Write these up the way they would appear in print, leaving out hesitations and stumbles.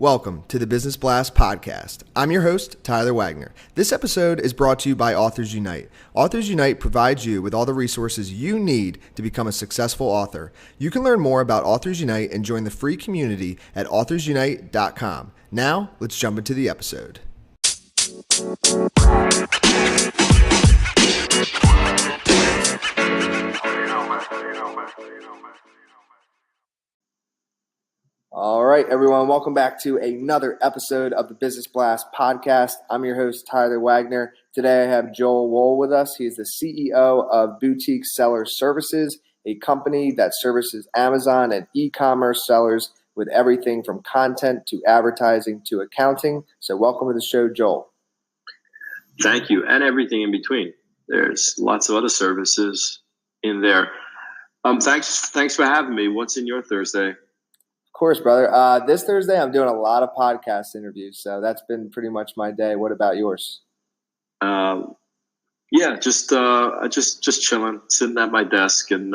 Welcome to the Business Blast podcast. I'm your host, Tyler Wagner. This episode is brought to you by Authors Unite. Authors Unite provides you with all the resources you need to become a successful author. You can learn more about Authors Unite and join the free community at authorsunite.com. Now, let's jump into the episode. All right, everyone, welcome back to another episode of the Business Blast podcast. I'm your host, Tyler Wagner. Today I have Wolh with us. He is the CEO of Boutique Seller Services, a company that services Amazon and e-commerce sellers with everything from content to advertising to accounting. So welcome to the show, Joel. Thank you, and everything in between. There's lots of other services in there. Thanks for having me. What's in your Thursday? Of course, brother. This Thursday, I'm doing a lot of podcast interviews, so that's been pretty much my day. What about yours? Just chilling, sitting at my desk, and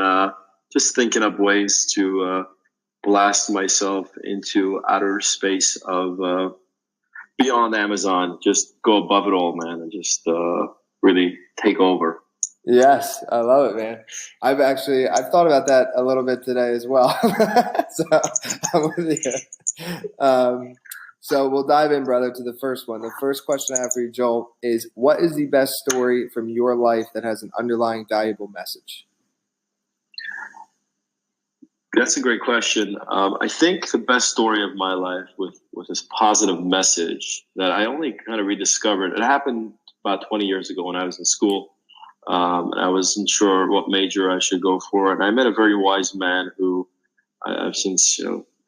just thinking up ways to blast myself into outer space of beyond Amazon. Just go above it all, man, and just really take over. Yes, I love it, man. I've thought about that a little bit today as well. So I'm with you. So we'll dive in, brother, to the first one. The first question I have for you, Joel, is what is the best story from your life that has an underlying valuable message? That's a great question. I think the best story of my life with this positive message that I only kind of rediscovered, it happened about 20 years ago when I was in school. And I wasn't sure what major I should go for. And I met a very wise man who I've since,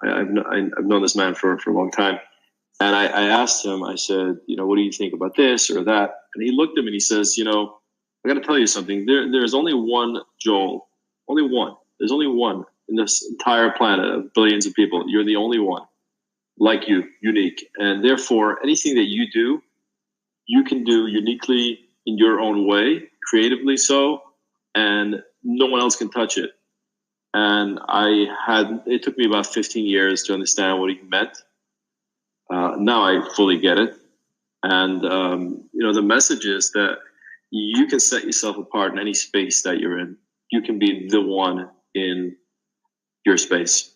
I've known this man for a long time. And I asked him, I said, what do you think about this or that? And he looked at me and he says, I got to tell you something. There's only one Joel, only one. There's only one in this entire planet of billions of people. You're the only one like you, unique. And therefore, anything that you do, you can do uniquely in your own way, creatively so, and no one else can touch it. And it took me about 15 years to understand what he meant. Now I fully get it. And, the message is that you can set yourself apart in any space that you're in. You can be the one in your space.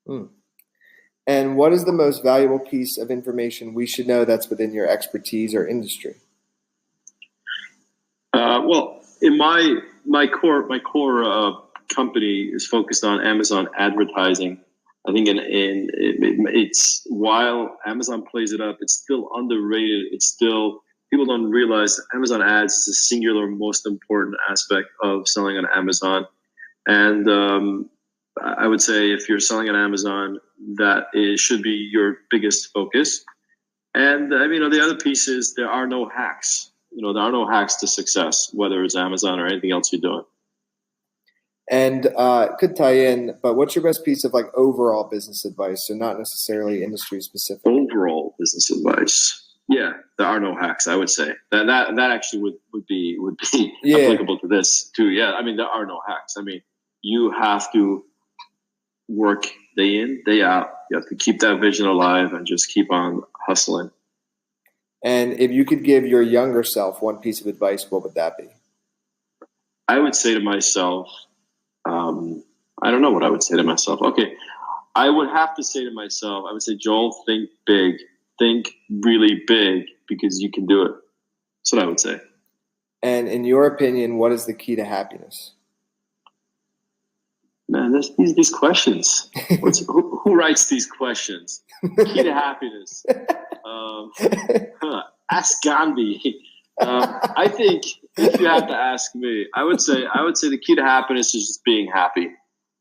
And what is the most valuable piece of information we should know that's within your expertise or industry? Well, in my core company is focused on Amazon advertising. I think it's while Amazon plays it up, it's still underrated. It's still, people don't realize that Amazon ads is the singular most important aspect of selling on Amazon. And I would say if you're selling on Amazon, should be your biggest focus. And the other piece is there are no hacks. There are no hacks to success, whether it's Amazon or anything else you're doing. And it could tie in, but what's your best piece of overall business advice? So not necessarily industry specific. Overall business advice. Yeah, there are no hacks. I would say that actually would be applicable to this too. Yeah, there are no hacks. You have to work day in, day out. You have to keep that vision alive and just keep on hustling. And if you could give your younger self one piece of advice, what would that be? I would say to myself, I don't know what I would say to myself. Okay, I would have to say to myself, I would say, Joel, think big. Think really big because you can do it. That's what I would say. And in your opinion, what is the key to happiness? Man, there's these questions. Who writes these questions? Key to happiness. Ask Gandhi. I think if you have to ask me, I would say the key to happiness is just being happy.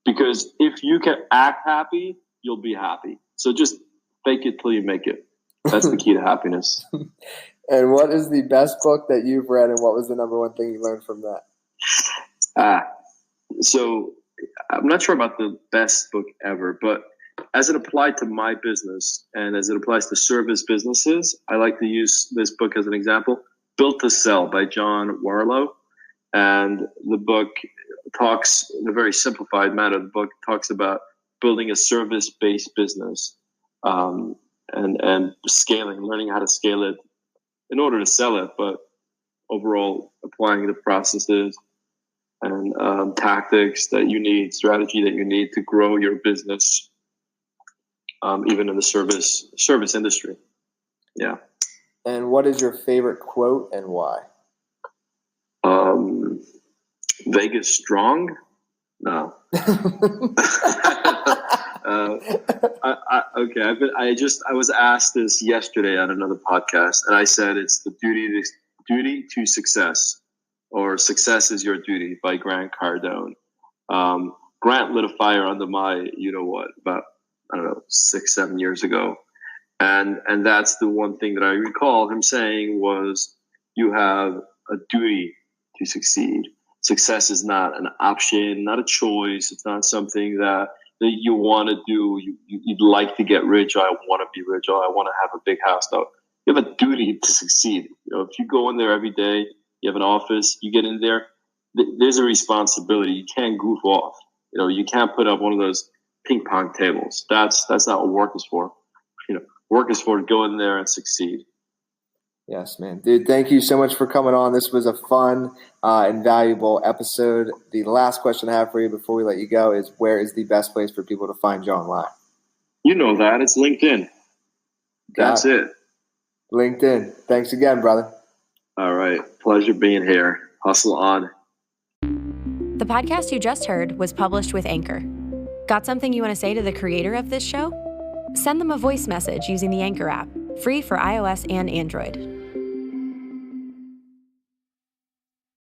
Because if you can act happy, you'll be happy. So just fake it till you make it. That's the key to happiness. And what is the best book that you've read, and what was the number one thing you learned from that? So I'm not sure about the best book ever, but as it applied to my business and as it applies to service businesses, I like to use this book as an example. Built to Sell by John Warlow. And the book talks, in a very simplified manner, the book talks about building a service-based business. and scaling, learning how to scale it in order to sell it, but overall applying the processes and tactics that you need, strategy that you need to grow your business, even in the service industry. Yeah. And what is your favorite quote and why? Vegas strong? No. I was asked this yesterday on another podcast, and I said it's the duty to success, or Success is Your Duty by Grant Cardone. Grant lit a fire under my, about, 6-7 years ago. And that's the one thing that I recall him saying was, you have a duty to succeed. Success is not an option, not a choice. It's not something that you want to do. You'd like to get rich. I want to be rich. I want to have a big house. No, you have a duty to succeed. If you go in there every day, you have an office, you get in there, there's a responsibility. You can't goof off. You can't put up one of those ping pong tables. That's not what work is for. Work is for to go in there and succeed. Yes, man. Dude, thank you so much for coming on. This was a fun and valuable episode. The last question I have for you before we let you go is, where is the best place for people to find you online? You know that. It's LinkedIn. That's it. LinkedIn. Thanks again, brother. All right. Pleasure being here. Hustle on. The podcast you just heard was published with Anchor. Got something you want to say to the creator of this show? Send them a voice message using the Anchor app, free for iOS and Android.